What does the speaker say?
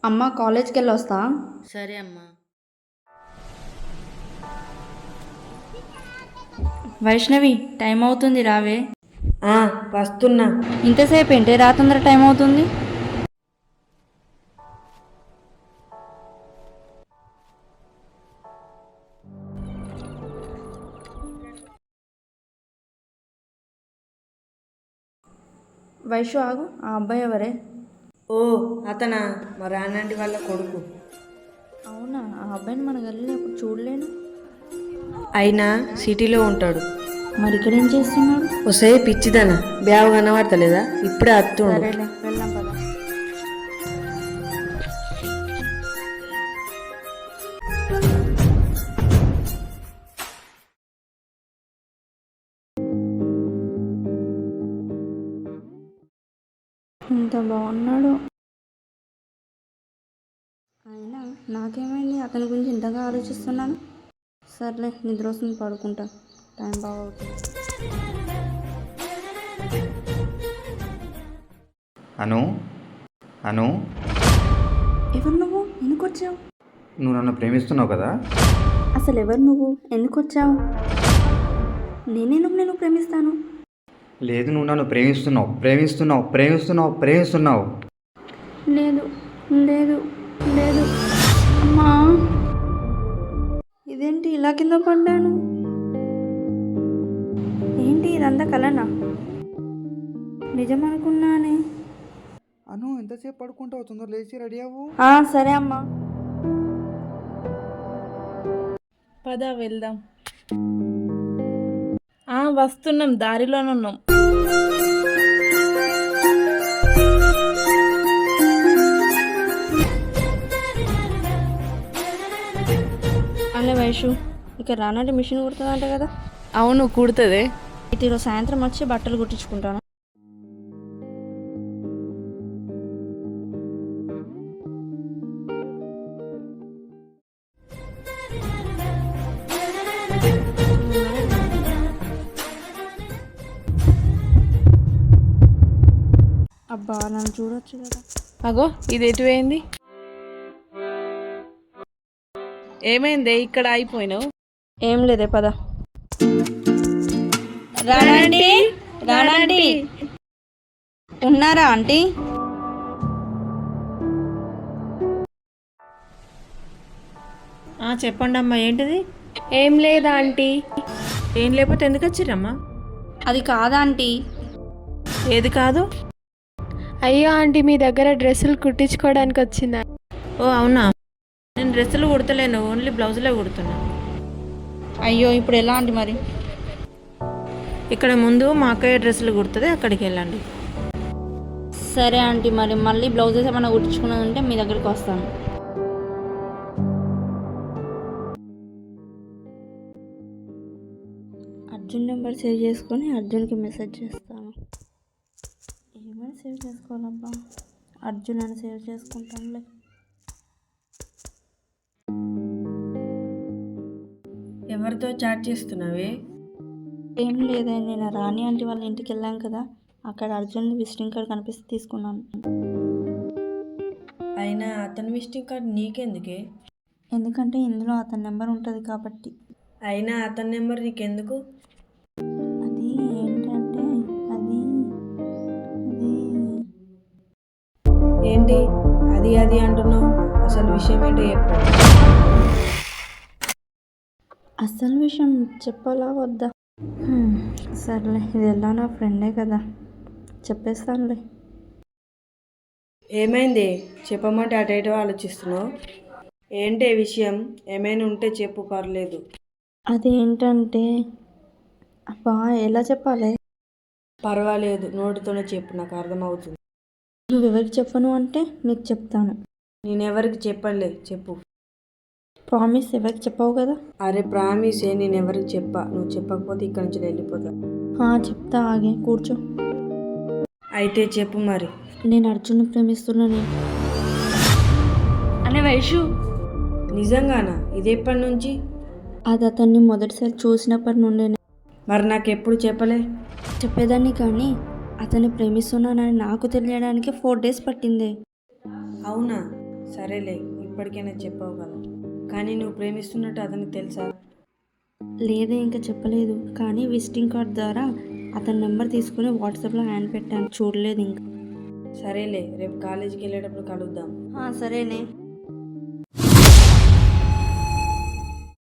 అమ్మ కాలేజ్కి వెళ్ళొస్తా. సరే అమ్మా. వైష్ణవి, టైం అవుతుంది, రావే. వస్తున్నా. ఇంతసేపు ఏంటి, రాత్రందర టైం అవుతుంది. వైషు ఆగు, ఆ అబ్బాయి ఎవరే? ఓ అతనా, మా రానంటి వాళ్ళ కొడుకు. అవునా, ఆ అబ్బాయిని మన గల్లీలో ఎప్పుడు చూడలేను. అయినా సిటీలో ఉంటాడు. మరి ఇక్కడ ఏం చేస్తున్నాడు? ఒసే పిచ్చిదనా, బ్యాగు కనబడతలేదా? ఇప్పుడే అత్తుండు. సరేలే, వెళ్దాం పద. ఇంత బాగున్నాడు. అయినా నాకేమైంది అతని గురించి ఇంతగా ఆలోచిస్తున్నాను. సర్లే, నిద్ర వస్తుంది, పడుకుంటా. టైం బాగా అవుతుంది. అను అను ఎవరు నువ్వు, ఎందుకు వచ్చావు? నువ్వు నన్ను ప్రేమిస్తున్నావు కదా? అసలు ఎవరు నువ్వు, ఎందుకు వచ్చావు? నేను ప్రేమిస్తాను. లేదు, నువ్వు నన్ను ప్రేమిస్తున్నావు ప్రేమిస్తున్నావు ప్రేమిస్తున్నావు ప్రేమిస్తున్నావు లేదు లేదు లేదు. అమ్మా, ఇదేంటి ఇలా కింద పడ్డాను? ఏంటి ఇదంతా కలనా? నిజమనుకున్నానే. అను, ఎంతసేపు పడుకుంటావు? తొందర లేచి రెడీ అవ్వు. సరే అమ్మా. పద వెళ్దాం. వస్తున్నాం, దారిలోనున్నాం. అలా వైషు, ఇక రానంటే మిషన్ కుడుతుందంట కదా? అవును, కుడుతుంది. ఈరోజు సాయంత్రం వచ్చి బట్టలు కుట్టించుకుంటాను. అబ్బా, నన్ను చూడొచ్చు కదా. అగో, ఇది ఎటు పోయింది? ఏమైంది ఇక్కడ అయిపోయినావు? ఏం లేదే, పద. రానండి, రానండి. ఉన్నారా ఆంటీ? చెప్పండి అమ్మా, ఏంటిది? ఏం లేదా ఆంటీ. ఏం లేకపోతే ఎందుకు వచ్చిరమ్మా? అది కాదా ఆంటీ? ఏది కాదు? అయ్యో ఆంటీ, మీ దగ్గర డ్రెస్సులు కుట్టించుకోవడానికి వచ్చిందా? ఓ అవునా, నేను డ్రెస్సులు కుడతలేను, ఓన్లీ బ్లౌజులే కుడుతున్నా. అయ్యో, ఇప్పుడు ఎలా ఆంటీ మరి? ఇక్కడ ముందు మా అక్కయ్య డ్రెస్సులు కుడుతుంది, అక్కడికి వెళ్ళండి. సరే ఆంటీ, మరి మళ్ళీ బ్లౌజెస్ ఏమైనా కుట్టించుకున్నది ఉంటే మీ దగ్గరికి వస్తాను. అర్జున్ నెంబర్ సేవ్ చేసుకొని అర్జున్కి మెసేజ్ చేస్తాను. ఏమైనా సేవ్ చేసుకోవాలబ్బా, అర్జున్ అని సేవ్ చేసుకుంటానులే. ఎవరితో చాట్ చేస్తున్నావే? ఏం లేదే, నేను రాణి ఆంటీ వాళ్ళ ఇంటికి వెళ్ళాను కదా, అక్కడ అర్జున్ విజిటింగ్ కార్డ్ కనిపిస్తే తీసుకున్నాను. అయినా అతని విజిటింగ్ కార్డ్ నీకెందుకే? ఎందుకంటే ఇందులో అతని నెంబర్ ఉంటుంది కాబట్టి. అయినా అతని నెంబర్ నీకెందుకు? అది ఏంటంటే అది అది ఏంటి అది అది అంటున్నావు? అసలు విషయం ఏంటో చెప్పు. అసలు విషయం చెప్పాలా వద్దా? సర్లే, ఇది ఎలా నా ఫ్రెండే కదా, చెప్పేస్తానులే. ఏమైంది? చెప్పమంటే అటు ఇటు ఆలోచిస్తున్నావు. ఏంటి విషయం? ఏమైనా ఉంటే చెప్పు, పర్లేదు. అదేంటంటే, అబ్బా ఎలా చెప్పాలి? పర్వాలేదు, నోటితోనే చెప్పు, నాకు అర్థమవుతుంది. నువ్వెవరికి చెప్పను అంటే నీకు చెప్తాను. నేనెవరికి చెప్పలే, చెప్పు. ప్రామిస్, ఎవరికి చెప్పావు కదా? అరే ప్రామిసే, నేను ఎవరికి చెప్పా. నువ్వు చెప్పకపోతే ఇక్కడి నుంచి వెళ్ళిపోతా. చెప్తా, ఆగే కూర్చో. అయితే చెప్పు మరి. నేను అర్జున్ని ప్రేమిస్తున్నాను. అనే వైషు, నిజంగానా? ఇది ఎప్పటి నుంచి? అది అతన్ని మొదటిసారి చూసినప్పటి నుండే. మరి నాకెప్పుడు చెప్పలే? చెప్పేదాన్ని కానీ అతన్ని ప్రేమిస్తున్నానని నాకు తెలియడానికి 4 days పట్టింది. అవునా? సరేలే, ఇప్పటికైనా చెప్పావు కదా. కానీ నువ్వు ప్రేమిస్తున్నట్టు అతనికి తెలుసా? లేదే, ఇంకా చెప్పలేదు. కానీ విజిటింగ్ కార్డ్ ద్వారా అతని నెంబర్ తీసుకుని వాట్సాప్లో హ్యాండ్ పెట్టాను, చూడలేదు ఇంకా. సరేలే, రేపు కాలేజీకి వెళ్ళేటప్పుడు కలుద్దాం. సరేనే.